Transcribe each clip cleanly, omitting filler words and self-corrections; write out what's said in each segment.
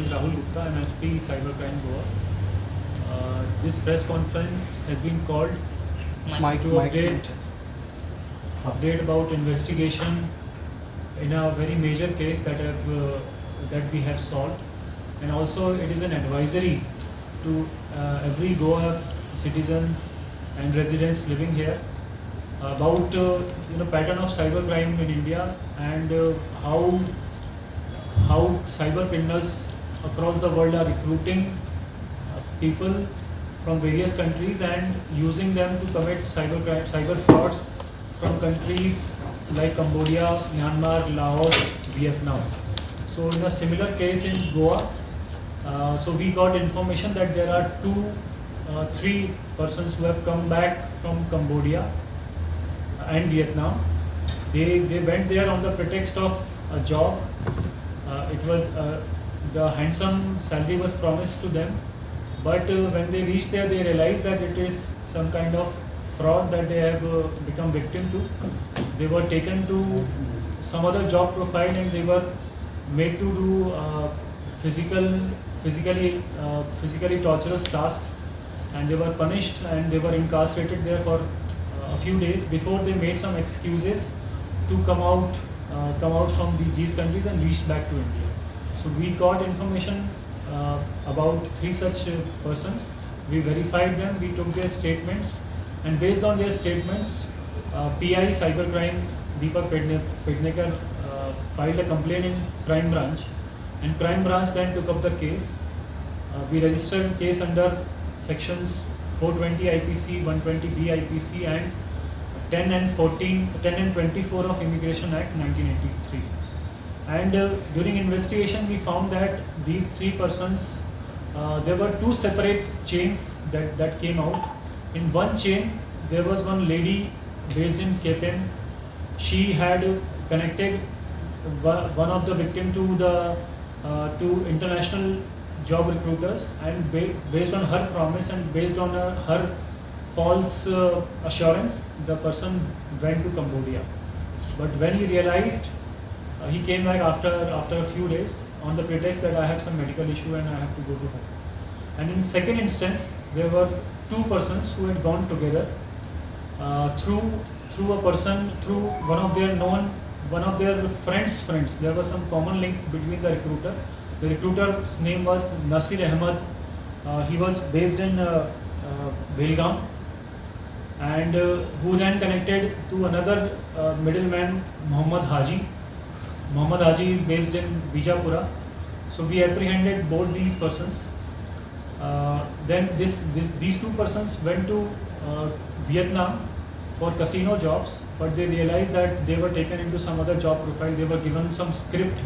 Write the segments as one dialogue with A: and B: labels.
A: is Rahul Gupta. I'm SP Cybercrime Goa. This press conference has been called to update about investigation in a very major case that we have solved, and also it is an advisory to every Goa citizen and residents living here about pattern of cybercrime in India, and how cyber criminals across the world are recruiting people from various countries and using them to commit cybercrime, cyber frauds from countries like Cambodia, Myanmar, Laos, Vietnam. So in a similar case in Goa, so we got information that there are three persons who have come back from Cambodia and Vietnam. They went there on the pretext of a job. It was the handsome salary was promised to them, but when they reached there, they realized that it is some kind of fraud that they have become victim to. They were taken to some other job profile and they were made to do physically torturous tasks, and they were punished and they were incarcerated there for a few days before they made some excuses to come out from these countries and reach back to India. So we got information about three such persons. We verified them, we took their statements, and based on their statements, PI Cybercrime Deepak Pednekar filed a complaint in Crime Branch, and Crime Branch then took up the case. We registered a case under sections 420 IPC, 120B IPC, and 10 and 24 of Immigration Act 1983. And during investigation, we found that these three persons, there were two separate chains that came out. In one chain, there was one lady based in KPM. She had connected one of the victim to international job recruiters, and based on her promise and based on her false assurance, the person went to Cambodia. But when he realized, he came back after a few days on the pretext that I have some medical issue and I have to go to home. And in second instance, there were two persons who had gone together through a person, through one of their friends. There was some common link between the recruiter. The recruiter's name was Nasir Ahmed. He was based in Belgaum, and who then connected to another middleman, Muhammad Haji. Muhammad Haji is based in Bijapura. So we apprehended both these persons. Then these two persons went to Vietnam for casino jobs, but they realized that they were taken into some other job profile. They were given some script,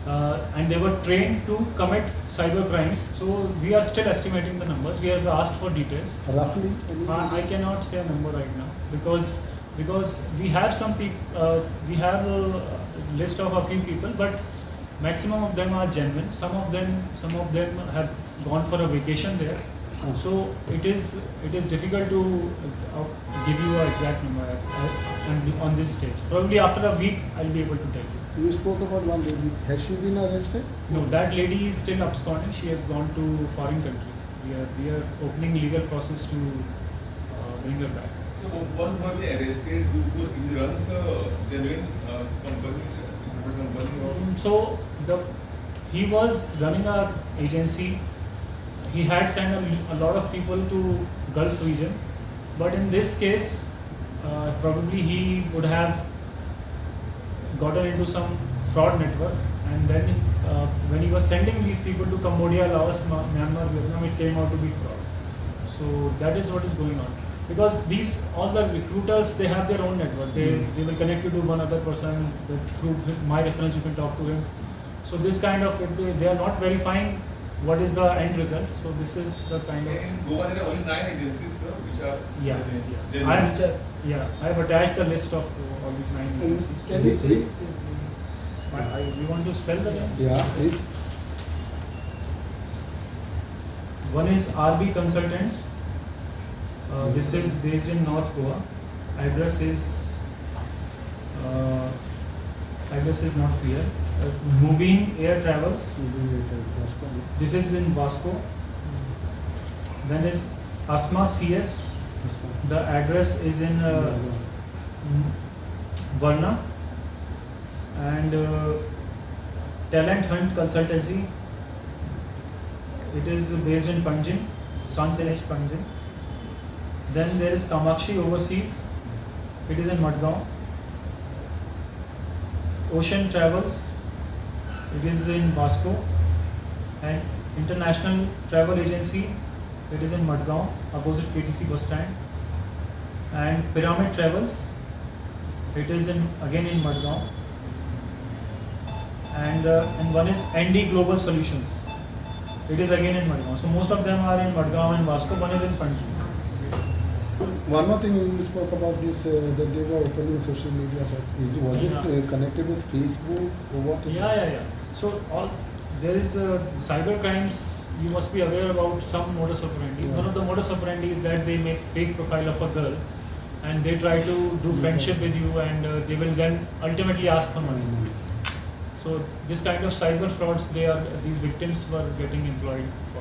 A: and they were trained to commit cyber crimes. So we are still estimating the numbers. We have asked for details.
B: Roughly?
A: I cannot say a number right now because we have some people. We have a list of a few people, but maximum of them are genuine. Some of them have gone for a vacation there. So it is difficult to give you an exact number on this stage. Probably after a week, I'll be able to tell you.
B: You spoke about one lady. Has she been arrested?
A: No, that lady is still absconding. She has gone to foreign country. We are opening legal process to bring her back.
C: So one who they arrested, he runs a genuine company.
A: So he was running an agency. He had sent a lot of people to Gulf region, but in this case, probably he would have gotten into some fraud network, and then when he was sending these people to Cambodia, Laos, Myanmar, Vietnam, it came out to be fraud. So that is what is going on. Because all the recruiters, they have their own network. They will connect you to one other person. Through my reference, you can talk to him. So this kind of, they are not verifying what is the end result. So this is the kind of.
C: In Goa, there are only 9 agencies, sir, which are.
A: I have attached the list of all these 9 agencies.
B: Can you see?
A: You want to spell the name?
B: Yeah, please.
A: One is RB Consultants. This is based in North Goa. Address is not clear. Mubin Air Travels.
B: Vasco.
A: This is in Vasco. Then is Asma CS. The address is in Varna. And Talent Hunt Consultancy. It is based in Panjim, Santinesh Panjim. Then there is Kamakshi Overseas. It is in Madgaon. Ocean Travels. It is in Vasco. And International Travel Agency. It is in Madgaon, opposite KTC bus stand. And Pyramid Travels. It is again in Madgaon. And one is ND Global Solutions. It is again in Madgaon. So most of them are in Madgaon and Vasco. One is in Panjim.
B: One more thing you spoke about this, that they were opening social media sites. Was it connected with Facebook or what?
A: Yeah. So there is cyber crimes. You must be aware about some modus operandi. One of the modus operandi is that they make fake profile of a girl, and they try to do friendship with you, and they will then ultimately ask for money. So this kind of cyber frauds, these victims were getting employed for.